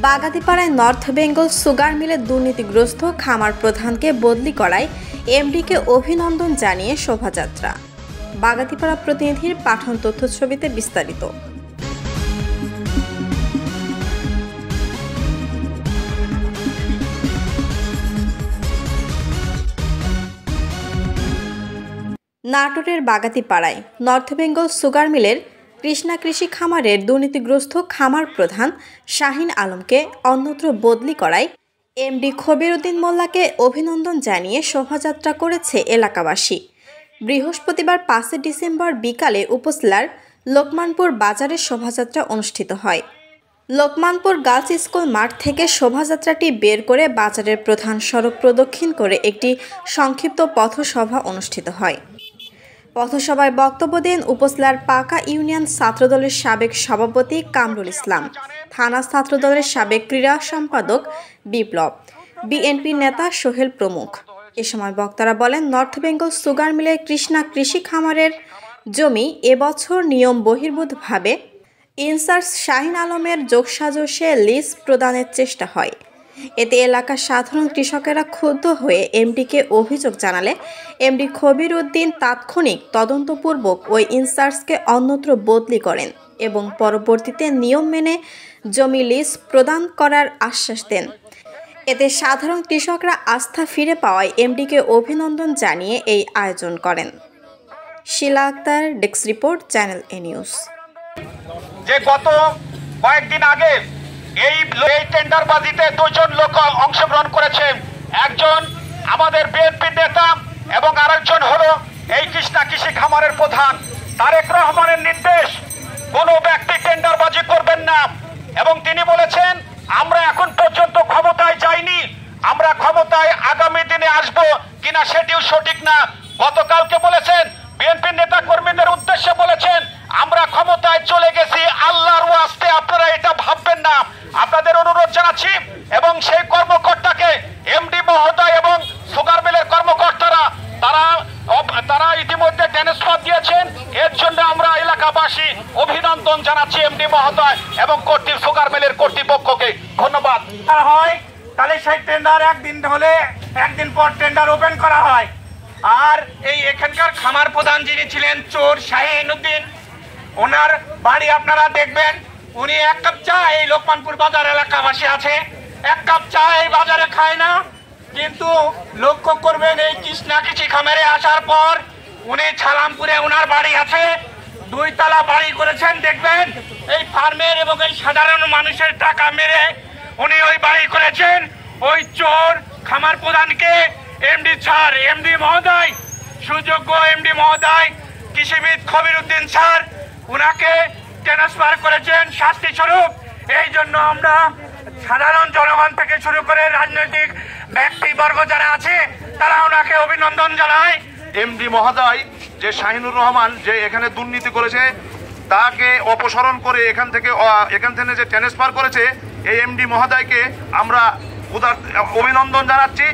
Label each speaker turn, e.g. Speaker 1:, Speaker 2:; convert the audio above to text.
Speaker 1: বাগাতিপাড়ায় north Bengal sugar মিলে দুর্নীতিগ্রস্ত খামার প্রধানকে বদলি করায় এমডিকে অভিনন্দন জানিয়ে শোভাযাত্রা। বাগাতিপাড়া প্রতিনিধির পাঠন তথ্যছবিতে বিস্তারিত। নাটোরের বাগাতিপাড়ায় নর্থ বেঙ্গল সুগার মিলের কৃষ্ণা কৃষি খামারের দুর্নীতিগ্রস্ত খামার প্রধান শাহিন আলমকে অন্যত্র বদলি করায় এমডি খবিরউদ্দিন মোল্লাকে অভিনন্দন জানিয়ে শোভাযাত্রা করেছে এলাকাবাসী। বৃহস্পতিবার 5 ডিসেম্বর বিকালে উপজেলার লোকমানপুর বাজারে শোভাযাত্রা অনুষ্ঠিত হয়। লোকমানপুর গার্লস স্কুল মাঠ থেকে শোভাযাত্রাটি বের করে বাজারের প্রধান সড়ক প্রদক্ষিণ করে একটি সংক্ষিপ্ত পথসভা অনুষ্ঠিত হয়। পথসভায় বক্তব্য দেন উপজেলার পাকা ইউনিয়ন ছাত্রদলের সাবেক সভাপতি কামরুল ইসলাম, থানা ছাত্রদলের সাবেক ক্রীড়া সম্পাদক বিপ্লব, বিএনপি নেতা সোহেল প্রমুখ। এ সময় বক্তারা বলেন, নর্থ বেঙ্গল সুগার মিলের কৃষ্ণা কৃষি খামারের জমি এবছর নিয়ম বহির্ভূতভাবে ইনচার্জ শাহিন আলমের যোগসাজশে লিজ প্রদানের চেষ্টা হয়। এতে এলাকার সাধারণ কৃষকেরা ক্ষুব্ধ হয়ে এমডিকে অভিযোগ জানালে এমডি খবিরউদ্দিন তাৎক্ষণিক তদন্তপূর্বক ওই ইনচার্জকে অন্যত্র বদলি করেন এবং পরবর্তীতে নিয়ম মেনে জমি লিজ প্রদান করার আশ্বাস দেন। এতে সাধারণ কৃষকরা আস্থা ফিরে পাওয়ায় এমডিকে অভিনন্দন জানিয়ে এই আয়োজন করেন। শিলা আক্তার, ডেস্ক রিপোর্ট, চ্যানেল এ নিউজ।
Speaker 2: যে গত কয়েকদিন আগে এই টেন্ডারবাজিতে দুজন লোক অংশগ্রহণ করেছে, একজন আমাদের বিএনপি নেতা এবং আরেকজন হলো এই কৃষ্ণা কৃষি খামারের প্রধান। তারেক রহমানের নির্দেশ, কোনো ব্যক্তি টেন্ডারবাজি করবেন না, এবং তিনি বলেছেন আমরা এখন পর্যন্ত ক্ষমতায় যাইনি, আমরা ক্ষমতায় আগামী দিনে আসব কিনা সেটিও সঠিক না। গতকালকে বলেছেন বিএনপি নেতা কর্মীদের উদ্দেশ্যে বলেছেন আমরা ক্ষমতায় চলে গেছি, আল্লাহর ওয়াস্তে আপনারা এটা ভাববেন না। আপনাদের অনুরোধ জানাচ্ছি এবং সেই কর্মকর্তাকে এমডি মহোদয় এবং সুগার মিলের কর্মকর্তারা তারা ইতিমধ্যে ট্রান্সফার দিয়েছেন। এর জন্য আমরা এলাকাবাসী অভিনন্দন জানাচ্ছি এমডি মহোদয় এবং সুগার মিলের কর্তৃপক্ষকে ধন্যবাদ।
Speaker 3: হয় তাহলে সেই টেন্ডার একদিন হলে একদিন পর টেন্ডার ওপেন করা হয়। আর এই এখানকার খামার প্রধান যিনি ছিলেন চোর শাহিন উদ্দিন, ওনার বাড়ি আপনারা দেখবেন, উনি এক কাপ চা এই লোকমানপুর বাজার এলাকাবাসী আছে এক কাপ চা এই বাজারে খায় না, কিন্তু লক্ষ্য করবেন এই কৃষ্ণা কৃষি খামারে আসার পর উনি ছালামপুরে ওনার বাড়ি আছে, 2 তলা বাড়ি করেছেন। দেখবেন এই ফার্মের এবং এই সাধারণ মানুষের টাকা মেরে উনি ওই বাড়ি করেছেন। ওই চোর খামার প্রধানকে এমডি স্যার, এমডি মহোদয়, সুযোগ্য এমডি মহোদয় কৃষিবিদ খবিরউদ্দিন স্যার উনাকে ট্রান্সফার করেছেন শাস্তি স্বরূপ। এই জন্য আমরা সাধারণ জনগণ থেকে শুরু করে রাজনৈতিক ব্যক্তিবর্গ যারা আছে তারা ওনাকে অভিনন্দন জানায়।
Speaker 4: এমডি মহোদয় যে শাহিনুর রহমান যে এখানে দুর্নীতি করেছে তাকে অপসারণ করে এখান থেকে যে ট্রান্সফার করেছে এই এমডি মহোদয়কে আমরা অভিনন্দন জানাচ্ছি।